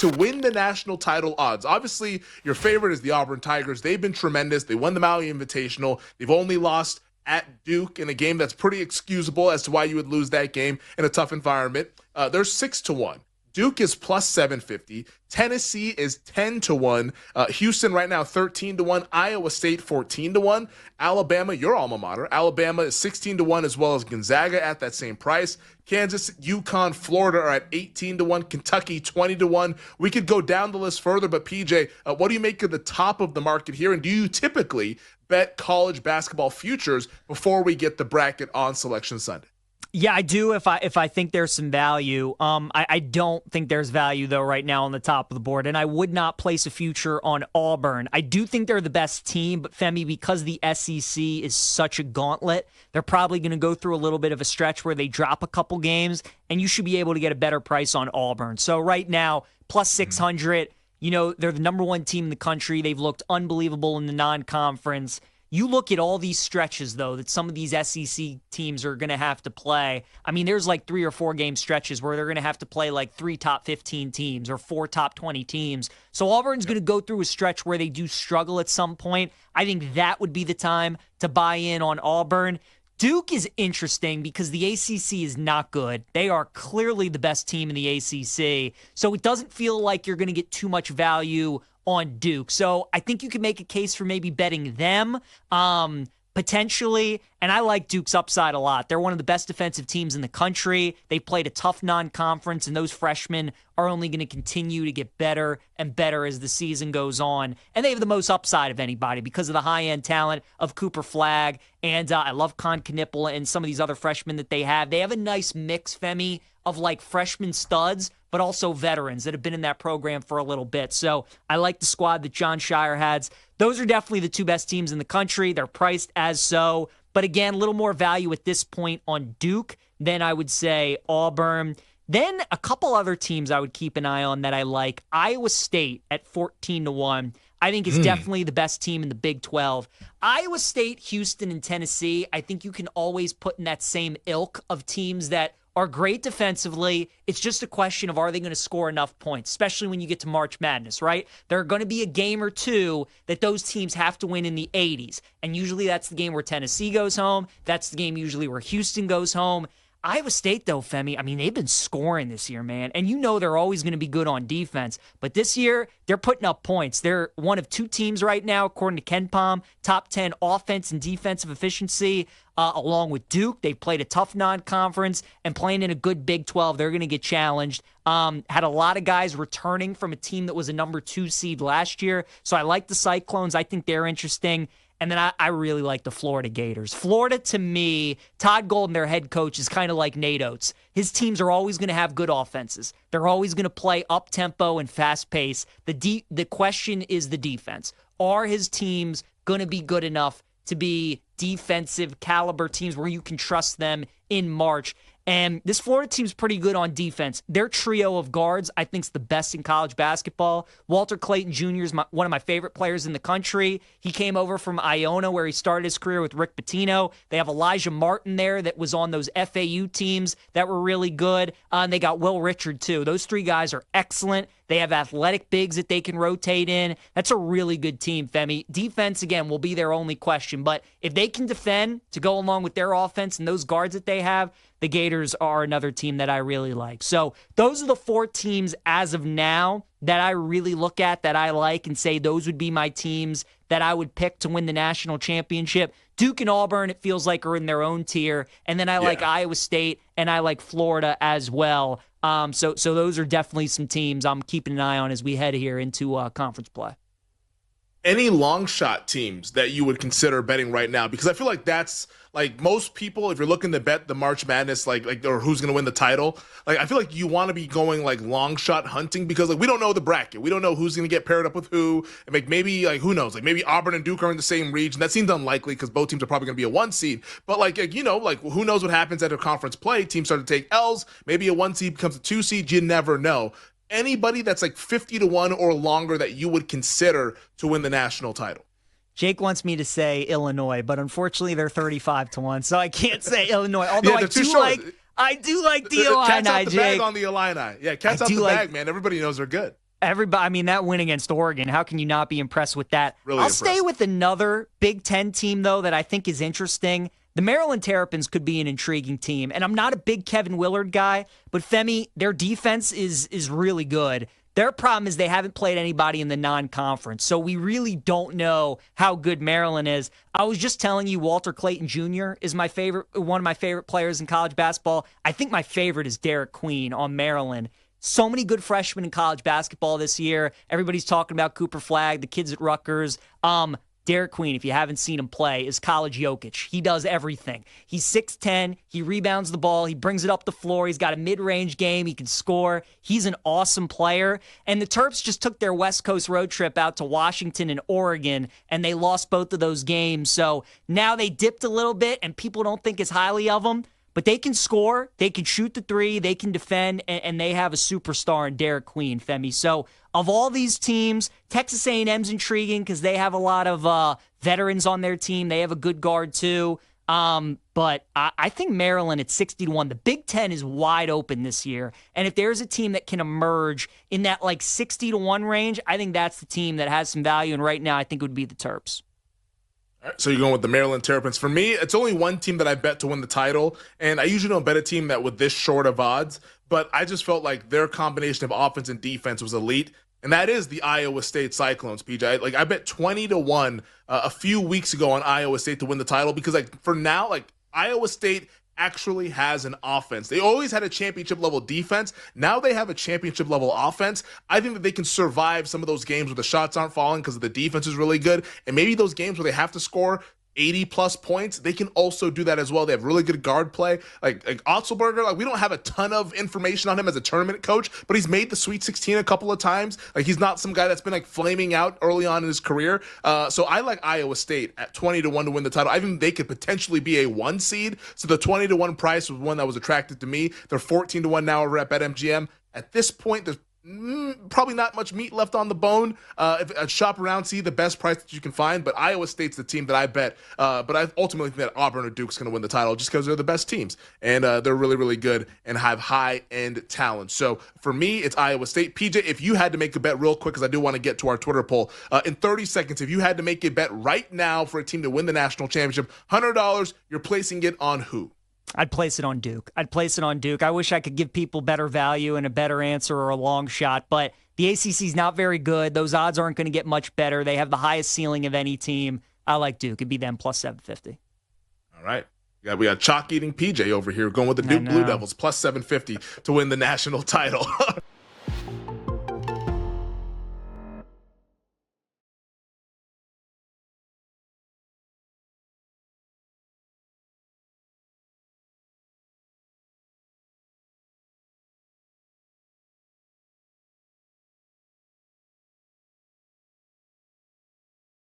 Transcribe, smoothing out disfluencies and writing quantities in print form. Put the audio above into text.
to win the national title odds. Obviously, your favorite is the Auburn Tigers. They've been tremendous. They won the Maui Invitational. They've only lost at Duke in a game that's pretty excusable as to why you would lose that game in a tough environment. They're 6-1. Duke is plus 750. Tennessee is 10-1. Houston right now 13-1. Iowa State 14-1. Alabama, your alma mater. Alabama is 16-1 as well as Gonzaga at that same price. Kansas, UConn, Florida are at 18-1. Kentucky 20-1. We could go down the list further, but PJ, what do you make of the top of the market here? And do you typically bet college basketball futures before we get the bracket on Selection Sunday? Yeah, I do if I think there's some value. I don't think there's value, though, right now on the top of the board, and I would not place a future on Auburn. I do think they're the best team, but Femi, because the SEC is such a gauntlet, they're probably going to go through a little bit of a stretch where they drop a couple games, and you should be able to get a better price on Auburn. So right now, plus 600, they're the number one team in the country. They've looked unbelievable in the non-conference. You look at all these stretches, though, that some of these SEC teams are going to have to play. I mean, there's like 3 or 4 game stretches where they're going to have to play like 3 top 15 teams or 4 top 20 teams. So Auburn's going to go through a stretch where they do struggle at some point. I think that would be the time to buy in on Auburn. Duke is interesting because the ACC is not good. They are clearly the best team in the ACC. So it doesn't feel like you're going to get too much value on Duke. So I think you can make a case for maybe betting them potentially, and I like Duke's upside a lot. They're one of the best defensive teams in the country. They played a tough non-conference, and those freshmen are only going to continue to get better and better as the season goes on. And they have the most upside of anybody because of the high-end talent of Cooper Flagg, and I love Con Knippel and some of these other freshmen that they have. They have a nice mix, Femi, of like freshman studs, but also veterans that have been in that program for a little bit. So I like the squad that John Shire has. Those are definitely the 2 best teams in the country. They're priced as so. But again, a little more value at this point on Duke than I would say Auburn. Then a couple other teams I would keep an eye on that I like. Iowa State at 14-1. I think is definitely the best team in the Big 12. Iowa State, Houston, and Tennessee, I think you can always put in that same ilk of teams that are great defensively. It's just a question of, are they going to score enough points, especially when you get to March Madness, right? There are going to be a game or two that those teams have to win in the 80s. And usually that's the game where Tennessee goes home. That's the game usually where Houston goes home. Iowa State, though, Femi, I mean, they've been scoring this year, man. And you know they're always going to be good on defense. But this year, they're putting up points. They're one of 2 teams right now, according to Ken Pom, top 10 offense and defensive efficiency, along with Duke. They've played a tough non-conference, and playing in a good Big 12, they're going to get challenged. Had a lot of guys returning from a team that was a number 2 seed last year. So I like the Cyclones. I think they're interesting. And then I really like the Florida Gators. Florida, to me, Todd Golden, their head coach, is kind of like Nate Oates. His teams are always going to have good offenses. They're always going to play up-tempo and fast-pace. The question is the defense. Are his teams going to be good enough to be defensive caliber teams where you can trust them in March? And this Florida team's pretty good on defense. Their trio of guards, I think, is the best in college basketball. Walter Clayton Jr. is one of my favorite players in the country. He came over from Iona, where he started his career with Rick Pitino. They have Elijah Martin there that was on those FAU teams that were really good. And they got Will Richard, too. Those 3 guys are excellent. They have athletic bigs that they can rotate in. That's a really good team, Femi. Defense, again, will be their only question. But if they can defend to go along with their offense and those guards that they have, the Gators are another team that I really like. So those are the 4 teams as of now that I really look at, that I like, and say those would be my teams that I would pick to win the national championship. Duke and Auburn, it feels like, are in their own tier. And then I like Iowa State, and I like Florida as well. So those are definitely some teams I'm keeping an eye on as we head here into conference play. Any long shot teams that you would consider betting right now? Because I feel like that's like most people, if you're looking to bet the March Madness, like or who's going to win the title, like I feel like you want to be going like long shot hunting because like we don't know the bracket. We don't know who's going to get paired up with who. And like maybe like who knows? Like maybe Auburn and Duke are in the same region. That seems unlikely because both teams are probably going to be a 1 seed. But like who knows what happens at a conference play? Teams start to take L's. Maybe a 1 seed becomes a 2 seed. You never know. Anybody that's like 50-1 or longer that you would consider to win the national title? Jake wants me to say Illinois, but unfortunately they're 35-1, so I can't say Illinois. Although I do like the Illini, Cat's out the Jake. bag on the Illini. Yeah, cat's out the bag, man. Everybody knows they're good. Everybody, I mean, that win against Oregon, how can you not be impressed with that? Really I'll impressed. stay with another Big Ten team, though, that I think is interesting. The Maryland Terrapins could be an intriguing team, and I'm not a big Kevin Willard guy, but Femi, their defense is really good. Their problem is they haven't played anybody in the non-conference, so we really don't know how good Maryland is. I was just telling you Walter Clayton Jr. is one of my favorite players in college basketball. I think my favorite is Derek Queen on Maryland. So many good freshmen in college basketball this year. Everybody's talking about Cooper Flagg, the kids at Rutgers. Derek Queen, if you haven't seen him play, is college Jokic. He does everything. He's 6'10", he rebounds the ball, he brings it up the floor, he's got a mid-range game, he can score. He's an awesome player. And the Terps just took their West Coast road trip out to Washington and Oregon, and they lost both of those games. So now they dipped a little bit, and people don't think as highly of them. But they can score, they can shoot the three, they can defend, and they have a superstar in Derek Queen, Femi. So of all these teams, Texas A&M's intriguing because they have a lot of veterans on their team. They have a good guard too. But I think Maryland at 60-1. The Big Ten is wide open this year. And if there's a team that can emerge in that like 60-1 range, I think that's the team that has some value. And right now, I think it would be the Terps. All right, so you're going with the Maryland Terrapins. For me, it's only one team that I bet to win the title, and I usually don't bet a team that with this short of odds, but I just felt like their combination of offense and defense was elite, and that is the Iowa State Cyclones, PJ. I bet 20-1 a few weeks ago on Iowa State to win the title because, for now, Iowa State actually has an offense. They always had a championship level defense. Now they have a championship level offense. I think that they can survive some of those games where the shots aren't falling because the defense is really good. And maybe those games where they have to score 80 plus points, they can also do that as well. They have really good guard play. Like Otzelberger, we don't have a ton of information on him as a tournament coach, but he's made the Sweet 16 a couple of times. He's not some guy that's been flaming out early on in his career. So I like Iowa State at 20-1 to win the title. I think they could potentially be a 1 seed. So the 20-1 price was one that was attractive to me. They're 14-1 now over at BetMGM. At this point, there's probably not much meat left on the bone. If I shop around, see the best price that you can find, but Iowa State's the team that I bet. But I ultimately think that Auburn or Duke's going to win the title just because they're the best teams, and they're really, really good and have high-end talent. So for me, it's Iowa State. PJ, if you had to make a bet real quick, because I do want to get to our Twitter poll, in 30 seconds, if you had to make a bet right now for a team to win the national championship, $100, you're placing it on who? I'd place it on Duke. I wish I could give people better value and a better answer or a long shot, but the ACC's not very good. Those odds aren't going to get much better. They have the highest ceiling of any team. I like Duke. It'd be them plus 750. All right. We got chalk-eating PJ over here going with the Duke Blue Devils plus 750 to win the national title.